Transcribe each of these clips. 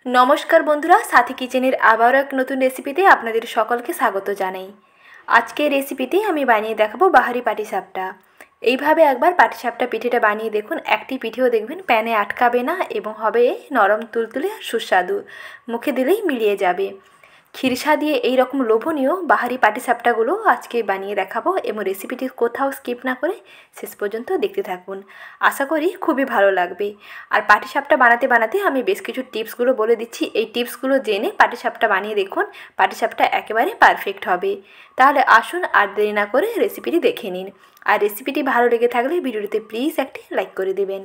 नमस्कार बंधुरा साथी किचेनेर आबारो एक नतून रेसिपिते आपनादेर सकलके स्वागत जानाई। आजके रेसिपिते आमी बानिये देखाबो बाहारी पाटिसापटा। এইভাবে একবার পাটিসাপটা পিঠেটা বানিয়ে দেখুন। একটি পিঠেও দেখবেন প্যানে আটকাবে না এবং হবে নরম তুলতুলে আর সুস্বাদু, মুখে দিলেই মিলিয়ে যাবে। খিরসা দিয়ে এই রকম লোভনীয় বাহারি পাটিসাপটাগুলো আজকে বানিয়ে দেখাবো এবং রেসিপিটি কোথাও স্কিপ না করে শেষ পর্যন্ত দেখতে থাকুন। আশা করি খুবই ভালো লাগবে। আর পাটিসাপটা বানাতে বানাতে আমি বেশ কিছু টিপসগুলো বলে দিচ্ছি। এই টিপসগুলো জেনে পাটিসাপটা বানিয়ে দেখুন, পাটিসাপটা একেবারে পারফেক্ট হবে। তাহলে আসুন আর দেরি না করে রেসিপিটি দেখে নিন। আর রেসিপিটি ভালো লেগে থাকলে ভিডিওটিতে প্লিজ একটি লাইক করে দেবেন।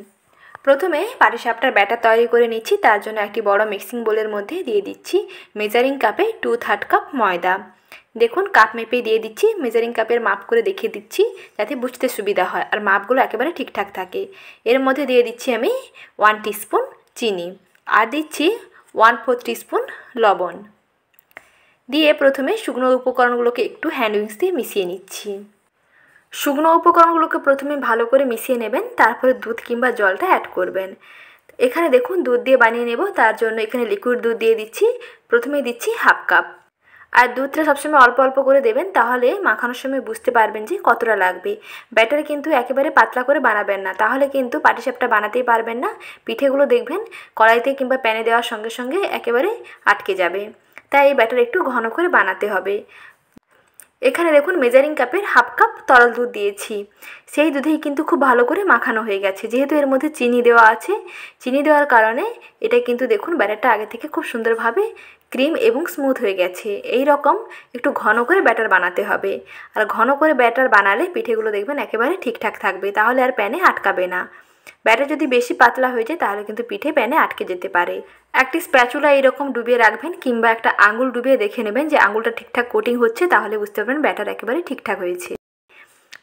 প্রথমে পাটিসাপটার ব্যাটার তৈরি করে নিচ্ছি। তার জন্য একটি বড় মিক্সিং বোলের মধ্যে দিয়ে দিচ্ছি মেজারিং কাপে 2/3 কাপ ময়দা। দেখুন কাপ মেপে দিয়ে দিচ্ছি, মেজারিং কাপের মাপ করে দেখিয়ে দিচ্ছি যাতে বুঝতে সুবিধা হয় আর মাপগুলো একেবারে ঠিকঠাক থাকে। এর মধ্যে দিয়ে দিচ্ছি আমি 1 টিস্পুন চিনি আর দিচ্ছি 1/4 টিস্পুন লবণ। দিয়ে প্রথমে শুকনো উপকরণগুলোকে একটু হ্যান্ড উইক্স দিয়ে মিশিয়ে নিচ্ছি। শুকনো উপকরণগুলোকে প্রথমে ভালো করে মিশিয়ে নেবেন, তারপরে দুধ কিংবা জলটা অ্যাড করবেন। এখানে দেখুন দুধ দিয়ে বানিয়ে নেব, তার জন্য এখানে লিকুইড দুধ দিয়ে দিচ্ছি। প্রথমে দিচ্ছি 1/2 কাপ। আর দুধটা সবসময় অল্প অল্প করে দেবেন, তাহলে মাখানোর সময় বুঝতে পারবেন যে কতটা লাগবে। ব্যাটার কিন্তু একেবারে পাতলা করে বানাবেন না, তাহলে কিন্তু পাটিসাপটা বানাতেই পারবেন না। পিঠেগুলো দেখবেন কড়াইতে কিংবা প্যানে দেওয়ার সঙ্গে সঙ্গে একেবারে আটকে যাবে। তাই এই ব্যাটার একটু ঘন করে বানাতে হবে। এখানে দেখুন মেজারিং কাপের 1/2 কাপ তরল দুধ দিয়েছি। সেই দুধেই কিন্তু খুব ভালো করে মাখানো হয়ে গেছে। যেহেতু এর মধ্যে চিনি দেওয়া আছে, চিনি দেওয়ার কারণে এটা কিন্তু দেখুন ব্যাটারটা আগে থেকে খুব সুন্দরভাবে ক্রিম এবং স্মুথ হয়ে গেছে। এই রকম একটু ঘন করে ব্যাটার বানাতে হবে। আর ঘন করে ব্যাটার বানালে পিঠেগুলো দেখবেন একেবারে ঠিকঠাক থাকবে, তাহলে আর প্যানে আটকাবে না। ব্যাটার যদি বেশি পাতলা হয়ে যায় তাহলে কিন্তু পিঠে প্যানে আটকে যেতে পারে। একটি স্প্যাচুলা এইরকম ডুবিয়ে রাখবেন কিংবা একটা আঙুল ডুবিয়ে দেখে নেবেন যে আঙুলটা ঠিকঠাক কোটিং হচ্ছে, তাহলে বুঝতে পারবেন ব্যাটার একেবারে ঠিকঠাক হয়েছে।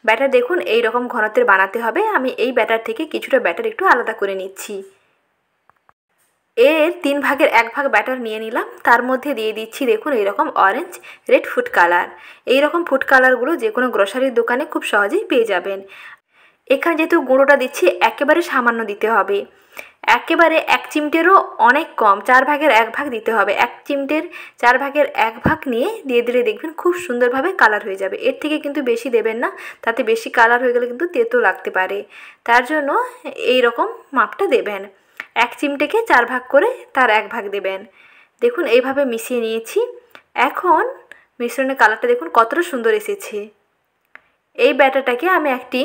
ব্যাটার দেখুন এই রকম ঘনত্বের বানাতে হবে। আমি এই ব্যাটার থেকে কিছুটা ব্যাটার একটু আলাদা করে নিচ্ছি। এর 3 ভাগের 1 ভাগ ব্যাটার নিয়ে নিলাম। তার মধ্যে দিয়ে দিচ্ছি দেখুন এইরকম অরেঞ্জ রেড ফুড কালার। এইরকম ফুড কালারগুলো যে কোনো গ্রোসারির দোকানে খুব সহজেই পেয়ে যাবেন। এখানে যেহেতু গুঁড়োটা দিচ্ছি একেবারে সামান্য দিতে হবে, একেবারে 1 চিমটেরও অনেক কম, 4 ভাগের 1 ভাগ দিতে হবে। 1 চিমটের 4 ভাগের 1 ভাগ নিয়ে দিয়ে দিলে দেখবেন খুব সুন্দরভাবে কালার হয়ে যাবে। এর থেকে কিন্তু বেশি দেবেন না, তাতে বেশি কালার হয়ে গেলে কিন্তু তেতো লাগতে পারে। তার জন্য এই রকম মাপটা দেবেন। 1 চিমটেকে 4 ভাগ করে তার 1 ভাগ দেবেন। দেখুন এইভাবে মিশিয়ে নিয়েছি। এখন মিশ্রণের কালারটা দেখুন কতটা সুন্দর এসেছে। এই ব্যাটারটাকে আমি একটি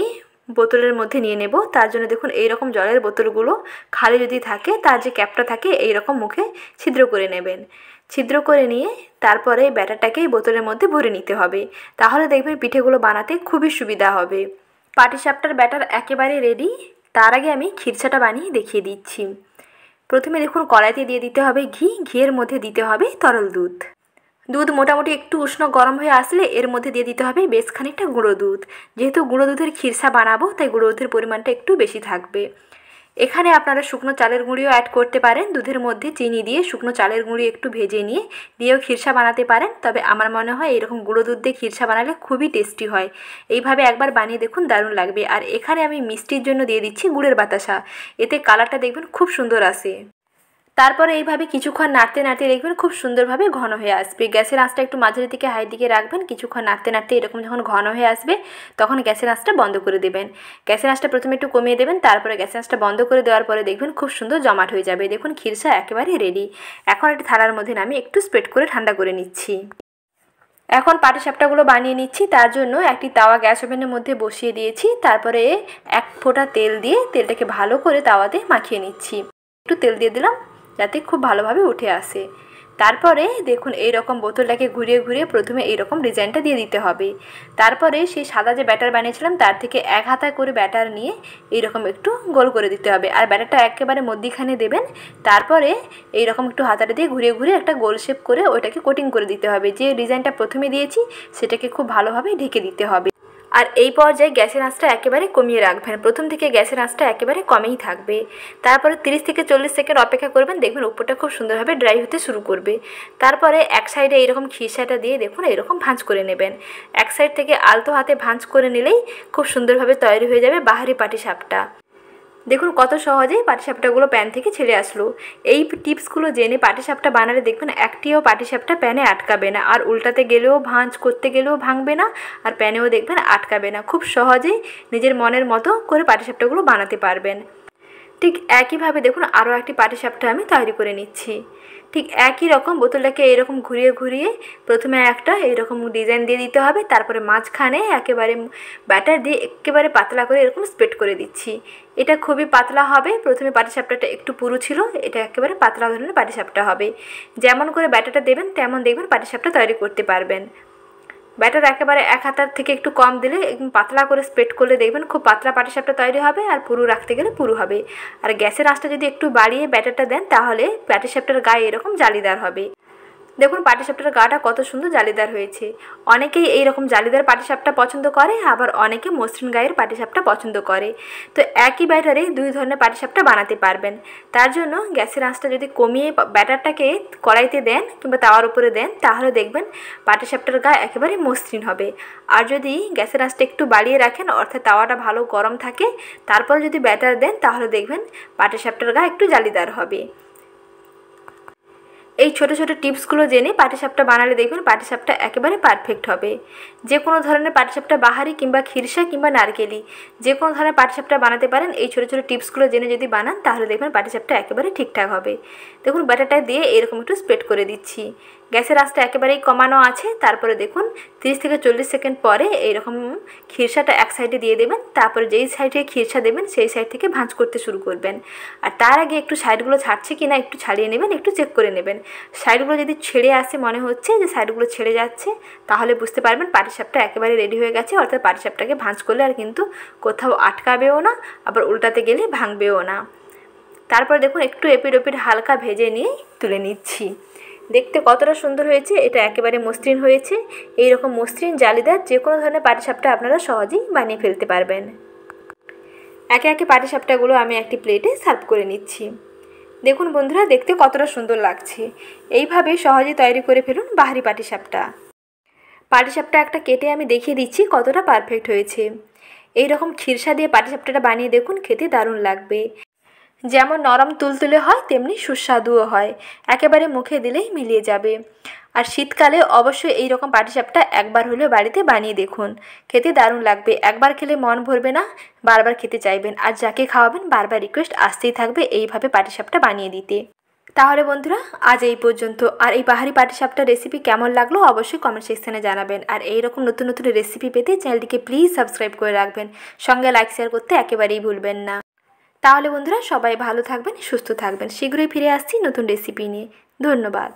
বোতলের মধ্যে নিয়ে নেব। তার জন্য দেখুন এই রকম জলের বোতলগুলো খালি যদি থাকে তার যে ক্যাপটা থাকে এই রকম মুখে ছিদ্র করে নেবেন। ছিদ্র করে নিয়ে তারপরে ব্যাটারটাকে এই বোতলের মধ্যে ভরে নিতে হবে, তাহলে দেখবেন পিঠেগুলো বানাতে খুবই সুবিধা হবে। পাটিসাপটার ব্যাটার একেবারে রেডি। তার আগে আমি খিরসাটা বানিয়ে দেখিয়ে দিচ্ছি। প্রথমে দেখুন কড়াইতে দিয়ে দিতে হবে ঘি, ঘিয়ের মধ্যে দিতে হবে তরল দুধ। দুধ মোটামুটি একটু উষ্ণ গরম হয়ে আসলে এর মধ্যে দিয়ে দিতে হবে বেশ খানিকটা গুঁড়ো দুধ। যেহেতু গুঁড়ো দুধের খিরসা বানাবো তাই গুঁড়ো দুধের পরিমাণটা একটু বেশি থাকবে। এখানে আপনারা শুকনো চালের গুঁড়িও অ্যাড করতে পারেন। দুধের মধ্যে চিনি দিয়ে শুকনো চালের গুঁড়ি একটু ভেজে নিয়ে দিয়েও খিরসা বানাতে পারেন। তবে আমার মনে হয় এরকম গুঁড়ো দুধ দিয়ে খিরসা বানালে খুবই টেস্টি হয়। এইভাবে একবার বানিয়ে দেখুন, দারুণ লাগবে। আর এখানে আমি মিষ্টির জন্য দিয়ে দিচ্ছি গুড়ের বাতাসা, এতে কালারটা দেখবেন খুব সুন্দর আসে। তারপরে এইভাবে কিছুক্ষণ নাড়তে নাড়তে দেখবেন খুব সুন্দরভাবে ঘন হয়ে আসবে। গ্যাসের আঁচটা একটু মাঝারি থেকে হাই দিকে রাখবেন। কিছুক্ষণ নাড়তে নাড়তে এরকম যখন ঘন হয়ে আসবে তখন গ্যাসের আঁচটা বন্ধ করে দেবেন। গ্যাসের আঁচটা প্রথমে একটু কমিয়ে দেবেন, তারপরে গ্যাসের আঁচটা বন্ধ করে দেওয়ার পরে দেখবেন খুব সুন্দর জমাট হয়ে যাবে। দেখুন খিরসা একেবারে রেডি। এখন একটি থালার মধ্যে নামিয়ে একটু স্প্রেড করে ঠান্ডা করে নিচ্ছি। এখন পাটিসাপটাগুলো বানিয়ে নিচ্ছি। তার জন্য একটি তাওয়া গ্যাস ওভেনের মধ্যে বসিয়ে দিয়েছি। তারপরে 1 ফোঁটা তেল দিয়ে তেলটাকে ভালো করে তাওয়াতে মাখিয়ে নিচ্ছি। একটু তেল দিয়ে দিলাম যাতে খুব ভালোভাবে উঠে আসে। তারপরে দেখুন এই রকম বোতলটাকে ঘুরিয়ে ঘুরিয়ে প্রথমে এই রকম ডিজাইনটা দিয়ে দিতে হবে। তারপরে সেই সাদা যে ব্যাটার বানিয়েছিলাম তার থেকে 1 হাতা করে ব্যাটার নিয়ে এই রকম একটু গোল করে দিতে হবে। আর ব্যাটারটা একেবারে মধ্যিখানে দেবেন। তারপরে এই রকম একটু হাতাটা দিয়ে ঘুরিয়ে ঘুরিয়ে একটা গোল শেপ করে ওইটাকে কোটিং করে দিতে হবে। যে ডিজাইনটা প্রথমে দিয়েছি সেটাকে খুব ভালোভাবে ঢেকে দিতে হবে। আর এই পর্যায়ে গ্যাসের আঁচটা একেবারে কমিয়ে রাখবেন। প্রথম থেকে গ্যাসের আঁচটা একেবারে কমেই থাকবে। তারপরে 30 থেকে 40 সেকেন্ড অপেক্ষা করবেন, দেখবেন উপরটা খুব সুন্দরভাবে ড্রাই হতে শুরু করবে। তারপরে এক সাইডে এইরকম খিরসাটা দিয়ে দেখুন এরকম ভাঁজ করে নেবেন। এক সাইড থেকে আলতো হাতে ভাঁজ করে নিলেই খুব সুন্দরভাবে তৈরি হয়ে যাবে বাহারি পাটিসাপটা। দেখুন কত সহজেই পাটিসাপটাগুলো প্যান থেকে ছেড়ে আসলো। এই টিপসগুলো জেনে পাটিসাপটা বানালে দেখবেন একটিও পাটিসাপটা প্যানে আটকাবে না, আর উল্টাতে গেলেও ভাঁজ করতে গেলেও ভাঙবে না, আর প্যানেও দেখবেন আটকাবে না। খুব সহজেই নিজের মনের মতো করে পাটিসাপটাগুলো বানাতে পারবেন। ঠিক একইভাবে দেখুন আরও একটি পাটিসাপটা আমি তৈরি করে নিচ্ছি। ঠিক একই রকম বোতলটাকে এরকম ঘুরিয়ে ঘুরিয়ে প্রথমে একটা এইরকম ডিজাইন দিয়ে দিতে হবে, তারপরে মাঝখানে একেবারে ব্যাটার দিয়ে একেবারে পাতলা করে এরকম স্প্রেড করে দিচ্ছি। এটা খুবই পাতলা হবে। প্রথমে পাটিসাপটাটা একটু পুরু ছিল, এটা একেবারে পাতলা ধরনের পাটিসাপটা হবে। যেমন করে ব্যাটারটা দেবেন তেমন দেখবেন পাটিসাপটা তৈরি করতে পারবেন। ব্যাটার একেবারে এক হাতার থেকে একটু কম দিলে একদম পাতলা করে স্প্রেড করলে দেখবেন খুব পাতলা পাটিসাপটা তৈরি হবে, আর পুরু রাখতে গেলে পুরু হবে। আর গ্যাসের আঁচটা যদি একটু বাড়িয়ে ব্যাটারটা দেন তাহলে পাটিসাপটার গায়ে এরকম জালিদার হবে। দেখুন পাটিসাপটার গাটা কত সুন্দর জালিদার হয়েছে। অনেকেই এই রকম জালিদার পাটিসাপটা পছন্দ করে, আবার অনেকে মসৃণ গায়ের পাটিসাপটা পছন্দ করে। তো একই ব্যাটারে দুই ধরনের পাটিসাপটা বানাতে পারবেন। তার জন্য গ্যাসের আঁচটা যদি কমিয়ে ব্যাটারটাকে কড়াইতে দেন কিংবা তাওয়ার উপরে দেন তাহলে দেখবেন পাটিসাপটার গা একেবারে মসৃণ হবে। আর যদি গ্যাসের আঁচটা একটু বাড়িয়ে রাখেন অর্থাৎ তাওয়াটা ভালো গরম থাকে তারপর যদি ব্যাটার দেন তাহলে দেখবেন পাটিসাপটার গা একটু জালিদার হবে। এই ছোট ছোট টিপসগুলো জেনে পাটিসাপটা বানালে দেখবেন পাটিসাপটা একেবারে পারফেক্ট হবে। যে কোনো ধরনের পাটিসাপটা বাহারি কিংবা খিরসা কিংবা নারকেলি যে কোনো ধরনের পাটিসাপটা বানাতে পারেন। এই ছোট ছোট টিপসগুলো জেনে যদি বানান তাহলে দেখবেন পাটিসাপটা একেবারে ঠিকঠাক হবে। দেখুন ব্যাটারটা দিয়ে এরকম একটু স্প্রেড করে দিচ্ছি। গ্যাসের আঁচটা একেবারেই কমানো আছে। তারপরে দেখুন 30 থেকে 40 সেকেন্ড পরে এইরকম খিরসাটা এক সাইডে দিয়ে দেবেন, তারপরে যেই সাইডে খিরসা দেবেন সেই সাইড থেকে ভাঁজ করতে শুরু করবেন। আর তার আগে একটু সাইডগুলো ছাড়ছে কি না একটু ছাড়িয়ে নেবেন, একটু চেক করে নেবেন। সাইডগুলো যদি ছেড়ে আসে মনে হচ্ছে যে সাইডগুলো ছেড়ে যাচ্ছে তাহলে বুঝতে পারবেন পাটিসাপটা একেবারে রেডি হয়ে গেছে, অর্থাৎ পাটিসাপটাকে ভাঁজ করলে আর কিন্তু কোথাও আটকাবেও না, আবার উল্টাতে গেলে ভাঙবেও না। তারপর দেখুন একটু এপিট ওপিট হালকা ভেজে নিয়ে তুলে নিচ্ছি। দেখতে কতটা সুন্দর হয়েছে, এটা একেবারে মসৃণ হয়েছে। এই রকম মসৃণ জালিদার যে কোনো ধরনের পাটিসাপটা আপনারা সহজেই বানিয়ে ফেলতে পারবেন। একে একে পাটিসাপটাগুলো আমি একটি প্লেটে সার্ভ করে নিচ্ছি। দেখুন বন্ধুরা দেখতে কতটা সুন্দর লাগছে। এইভাবে সহজেই তৈরি করে ফেলুন বাহারি পাটিসাপটা। পাটিসাপটা একটা কেটে আমি দেখিয়ে দিচ্ছি কতটা পারফেক্ট হয়েছে। এই রকম খিরসা দিয়ে পাটিসাপটাটা বানিয়ে দেখুন, খেতে দারুণ লাগবে। যেমন নরম তুলতুলে হয় তেমনি সুস্বাদুও হয়, একেবারে মুখে দিলেই মিলিয়ে যাবে। আর শীতকালে অবশ্যই এই রকম পাটিসাপটা একবার হলেও বাড়িতে বানিয়ে দেখুন, খেতে দারুণ লাগবে। একবার খেলে মন ভরবে না, বারবার খেতে চাইবেন। আর যাকে খাওয়াবেন বারবার রিকোয়েস্ট আসতেই থাকবে এইভাবে পাটিসাপটা বানিয়ে দিতে। তাহলে বন্ধুরা আজ এই পর্যন্ত। আর এই বাহারি পাটিসাপটা রেসিপি কেমন লাগলো অবশ্যই কমেন্ট সেকশনে জানাবেন। আর এইরকম নতুন নতুন রেসিপি পেতে চ্যানেলটিকে প্লিজ সাবস্ক্রাইব করে রাখবেন, সঙ্গে লাইক শেয়ার করতে একেবারেই ভুলবেন না। তাহলে বন্ধুরা সবাই ভালো থাকবেন, সুস্থ থাকবেন। শীঘ্রই ফিরে আসছি নতুন রেসিপি নিয়ে। ধন্যবাদ।